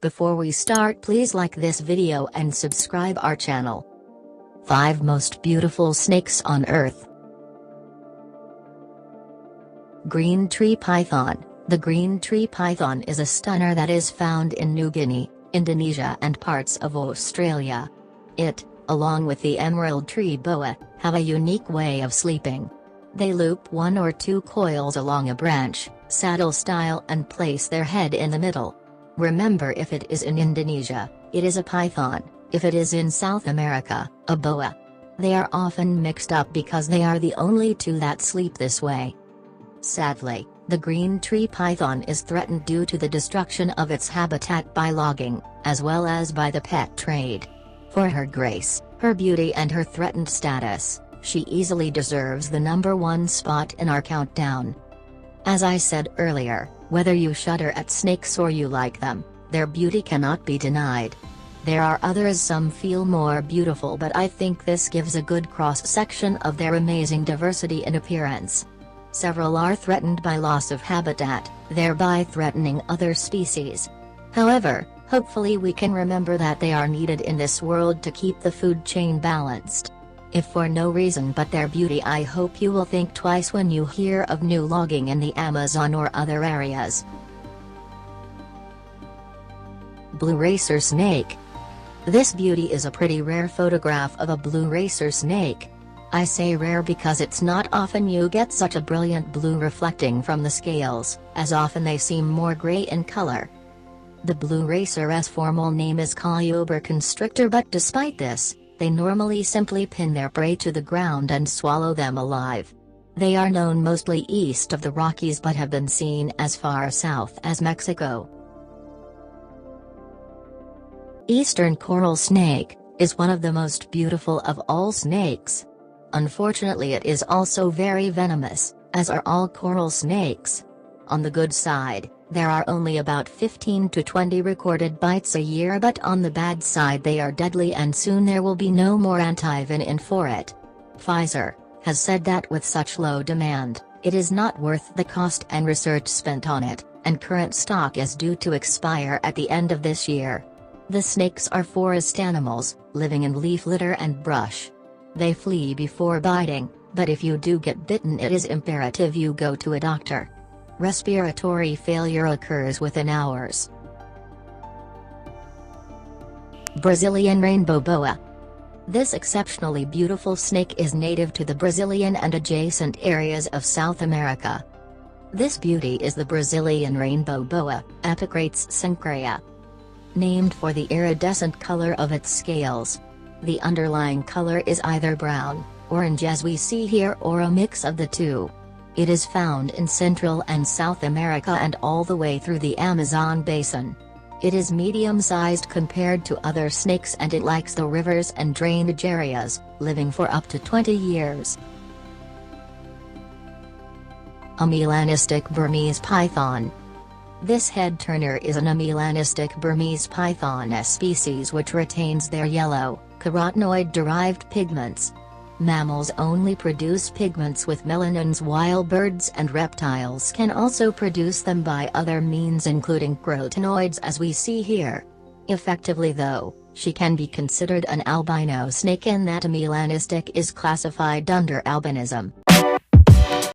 Before we start, please like this video and subscribe our channel. 5 Most Beautiful Snakes on Earth. Green Tree Python. The green tree python is a stunner that is found in New Guinea, Indonesia and parts of Australia. It, along with the emerald tree boa, have a unique way of sleeping. They loop 1 or 2 coils along a branch, saddle style, and place their head in the middle. Remember, if it is in Indonesia, it is a python; if it is in South America, a boa. They are often mixed up because they are the only 2 that sleep this way. Sadly, the green tree python is threatened due to the destruction of its habitat by logging, as well as by the pet trade. For her grace, her beauty and her threatened status, she easily deserves the #1 spot in our countdown. As I said earlier, whether you shudder at snakes or you like them, their beauty cannot be denied. There are others some feel more beautiful, but I think this gives a good cross-section of their amazing diversity in appearance. Several are threatened by loss of habitat, thereby threatening other species. However, hopefully we can remember that they are needed in this world to keep the food chain balanced. If for no reason but their beauty, I hope you will think twice when you hear of new logging in the Amazon or other areas. Blue racer snake. This beauty is a pretty rare photograph of a blue racer snake. I say rare because it's not often you get such a brilliant blue reflecting from the scales, as often they seem more gray in color. The blue racer's formal name is Kyuber constrictor, but despite this, they normally simply pin their prey to the ground and swallow them alive. They are known mostly east of the Rockies but have been seen as far south as Mexico. Eastern coral snake is one of the most beautiful of all snakes. Unfortunately, it is also very venomous, as are all coral snakes. On the good side, there are only about 15 to 20 recorded bites a year, but on the bad side they are deadly and soon there will be no more antivenom for it. Pfizer has said that with such low demand, it is not worth the cost and research spent on it, and current stock is due to expire at the end of this year. The snakes are forest animals, living in leaf litter and brush. They flee before biting, but if you do get bitten, it is imperative you go to a doctor. Respiratory failure occurs within hours. Brazilian Rainbow Boa. This exceptionally beautiful snake is native to the Brazilian and adjacent areas of South America. This beauty is the Brazilian Rainbow Boa, Epicrates syncrea. Named for the iridescent color of its scales. The underlying color is either brown, orange as we see here, or a mix of the 2. It is found in Central and South America and all the way through the Amazon basin. It is medium-sized compared to other snakes and it likes the rivers and drainage areas, living for up to 20 years. A melanistic Burmese python. This head-turner is an melanistic Burmese python species which retains their yellow, carotenoid-derived pigments. Mammals only produce pigments with melanins, while birds and reptiles can also produce them by other means including carotenoids as we see here. Effectively though, she can be considered an albino snake in that a melanistic is classified under albinism.